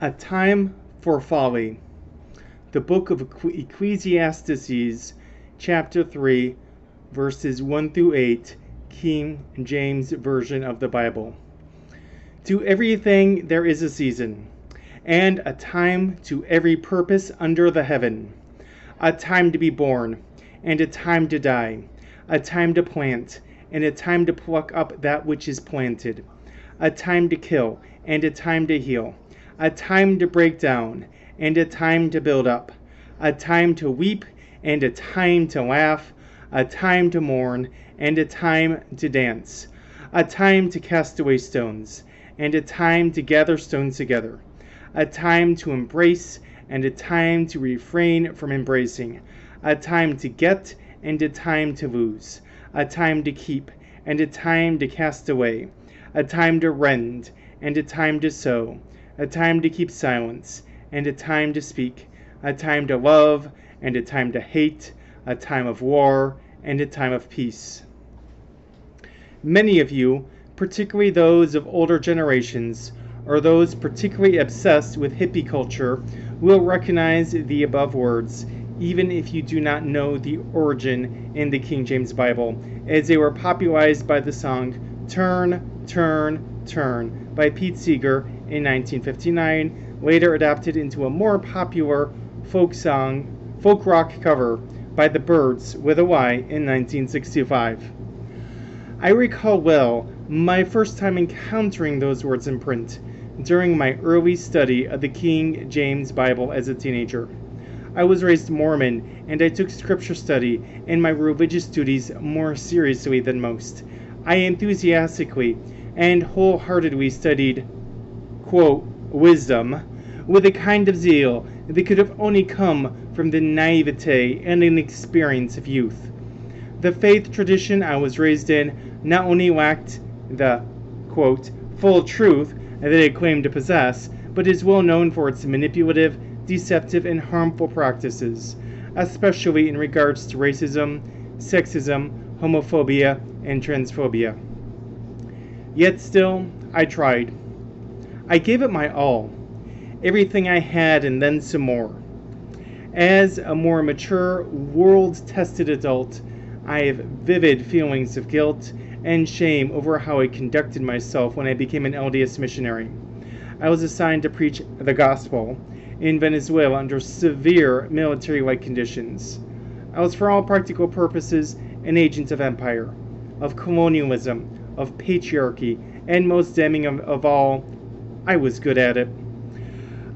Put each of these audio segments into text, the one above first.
A Time for Folly. The book of Ecclesiastes, chapter 3, verses 1 through 8, King James Version of the Bible. To everything there is a season, and a time to every purpose under the heaven. A time to be born, and a time to die. A time to plant, and a time to pluck up that which is planted. A time to kill, and a time to heal. A time to break down, and a time to build up. A time to weep, and a time to laugh. A time to mourn, and a time to dance. A time to cast away stones, and a time to gather stones together. A time to embrace, and a time to refrain from embracing. A time to get, and a time to lose. A time to keep, and a time to cast away. A time to rend, and a time to sow. A time to keep silence, and a time to speak. A time to love, and a time to hate. A time of war, and a time of peace. Many of you, particularly those of older generations, or those particularly obsessed with hippie culture, will recognize the above words, even if you do not know the origin in the King James Bible, as they were popularized by the song Turn, Turn, Turn by Pete Seeger in 1959, later adapted into a more popular folk rock cover by the Byrds with a Y in 1965. I recall well my first time encountering those words in print during my early study of the King James Bible as a teenager. I was raised Mormon, and I took scripture study and my religious duties more seriously than most. I enthusiastically and wholeheartedly studied, quote, wisdom, with a kind of zeal that could have only come from the naivete and inexperience of youth. The faith tradition I was raised in not only lacked the, quote, full truth that it claimed to possess, but is well known for its manipulative, deceptive, and harmful practices, especially in regards to racism, sexism, homophobia, and transphobia. Yet still, I tried. I gave it my all, everything I had and then some more. As a more mature, world-tested adult, I have vivid feelings of guilt and shame over how I conducted myself when I became an LDS missionary. I was assigned to preach the gospel in Venezuela under severe military-like conditions. I was for all practical purposes an agent of empire, of colonialism, of patriarchy, and most damning of all, I was good at it.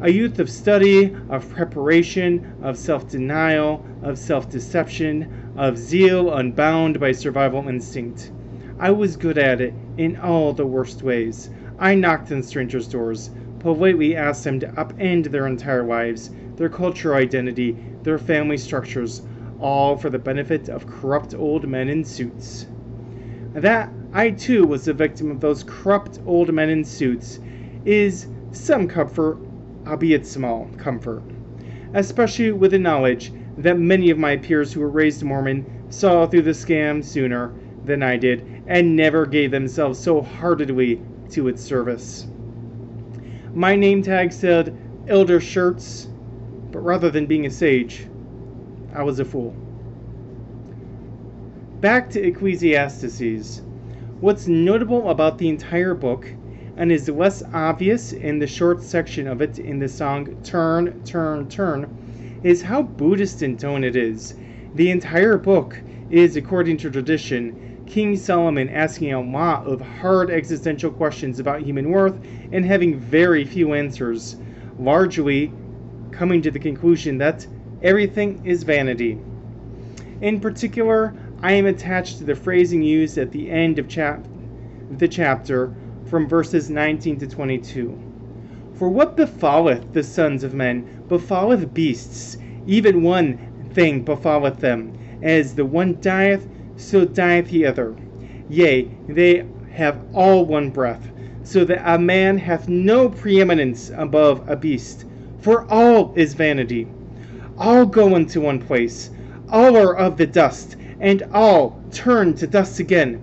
A youth of study, of preparation, of self-denial, of self-deception, of zeal unbound by survival instinct. I was good at it in all the worst ways. I knocked on strangers' doors, politely asked them to upend their entire lives, their cultural identity, their family structures, all for the benefit of corrupt old men in suits. That I too was a victim of those corrupt old men in suits is some comfort, albeit small comfort, especially with the knowledge that many of my peers who were raised Mormon saw through the scam sooner than I did and never gave themselves so heartedly to its service. My name tag said Willow Shirtz, but rather than being a sage, I was a fool. Back to Ecclesiastes. What's notable about the entire book, and is less obvious in the short section of it in the song Turn, Turn, Turn, is how Buddhist in tone it is. The entire book is, according to tradition, King Solomon asking a lot of hard existential questions about human worth and having very few answers, largely coming to the conclusion that everything is vanity. In particular, I am attached to the phrasing used at the end of the chapter from verses 19 to 22. For what befalleth the sons of men befalleth beasts, even one thing befalleth them. As the one dieth, so dieth the other. Yea, they have all one breath, so that a man hath no preeminence above a beast. For all is vanity. All go unto one place. All are of the dust, and all turn to dust again.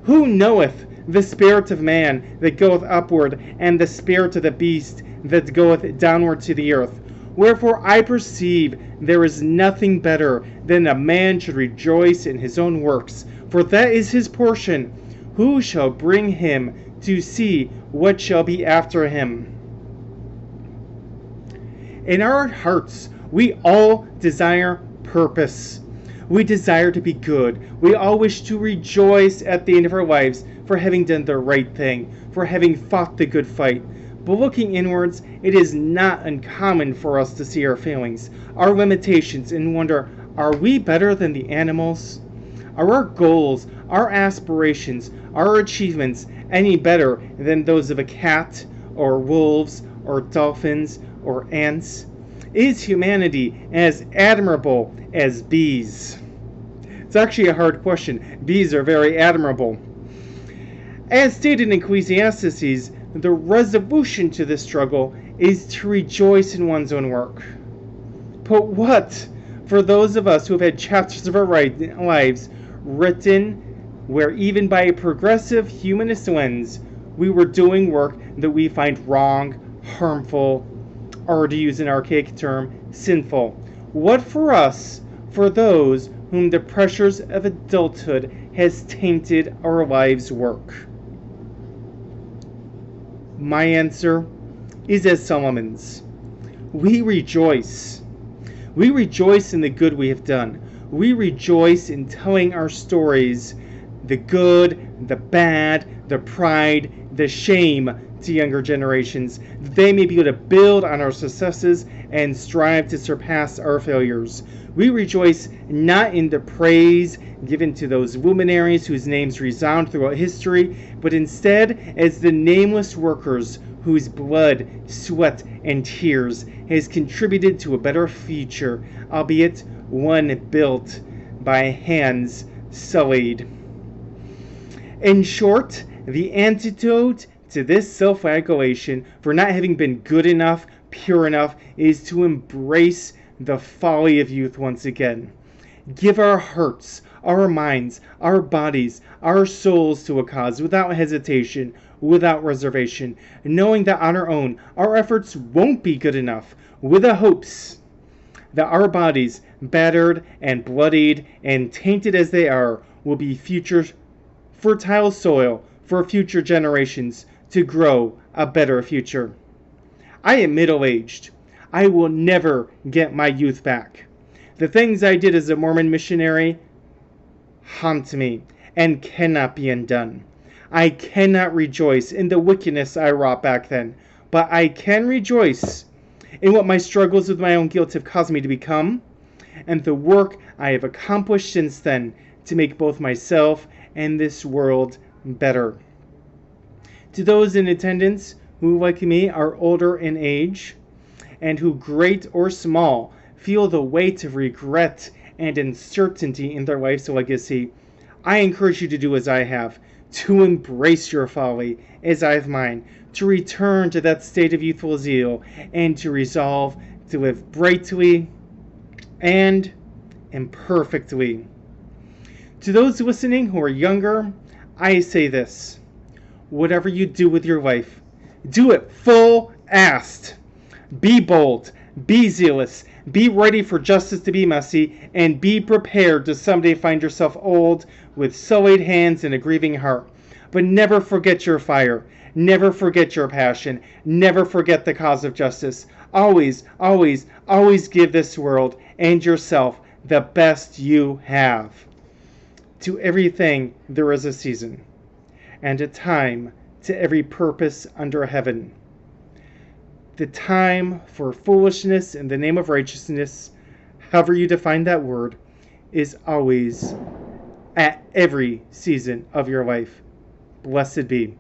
Who knoweth the spirit of man that goeth upward, and the spirit of the beast that goeth downward to the earth. Wherefore I perceive there is nothing better than a man should rejoice in his own works, for that is his portion. Who shall bring him to see what shall be after him? In our hearts, we all desire purpose. We desire to be good. We all wish to rejoice at the end of our lives for having done the right thing, for having fought the good fight. But looking inwards, it is not uncommon for us to see our failings, our limitations, and wonder, are we better than the animals? Are our goals, our aspirations, our achievements any better than those of a cat, or wolves, or dolphins, or ants? Is humanity as admirable as bees? It's actually a hard question. Bees are very admirable. As stated in Ecclesiastes, the resolution to this struggle is to rejoice in one's own work. But what for those of us who have had chapters of our lives written where even by a progressive humanist lens we were doing work that we find wrong, harmful, or to use an archaic term, sinful? What for us, for those whom the pressures of adulthood has tainted our lives' work? My answer is as Solomon's. We rejoice. We rejoice in the good we have done. We rejoice in telling our stories, the good, the bad, the pride, the shame, to younger generations, that they may be able to build on our successes and strive to surpass our failures. We rejoice not in the praise given to those luminaries whose names resound throughout history, but instead as the nameless workers whose blood, sweat, and tears has contributed to a better future, albeit one built by hands sullied. In short, the antidote to this self-flagellation for not having been good enough, pure enough, is to embrace the folly of youth once again. Give our hearts, our minds, our bodies, our souls to a cause without hesitation, without reservation, knowing that on our own, our efforts won't be good enough, with the hopes that our bodies, battered and bloodied and tainted as they are, will be future fertile soil for future generations to grow a better future. I am middle-aged. I will never get my youth back. The things I did as a Mormon missionary haunt me and cannot be undone. I cannot rejoice in the wickedness I wrought back then, but I can rejoice in what my struggles with my own guilt have caused me to become, and the work I have accomplished since then to make both myself and this world better. To those in attendance who, like me, are older in age, and who, great or small, feel the weight of regret and uncertainty in their life's legacy, I encourage you to do as I have, to embrace your folly as I have mine, to return to that state of youthful zeal, and to resolve to live brightly and imperfectly. To those listening who are younger, I say this: whatever you do with your life, do it full-assed. Be bold, be zealous, be ready for justice to be messy, and be prepared to someday find yourself old with sullied hands and a grieving heart. But never forget your fire. Never forget your passion. Never forget the cause of justice. Always, always, always give this world and yourself the best you have. To everything there is a season, and a time to every purpose under heaven. The time for foolishness in the name of righteousness, however you define that word, is always at every season of your life. Blessed be.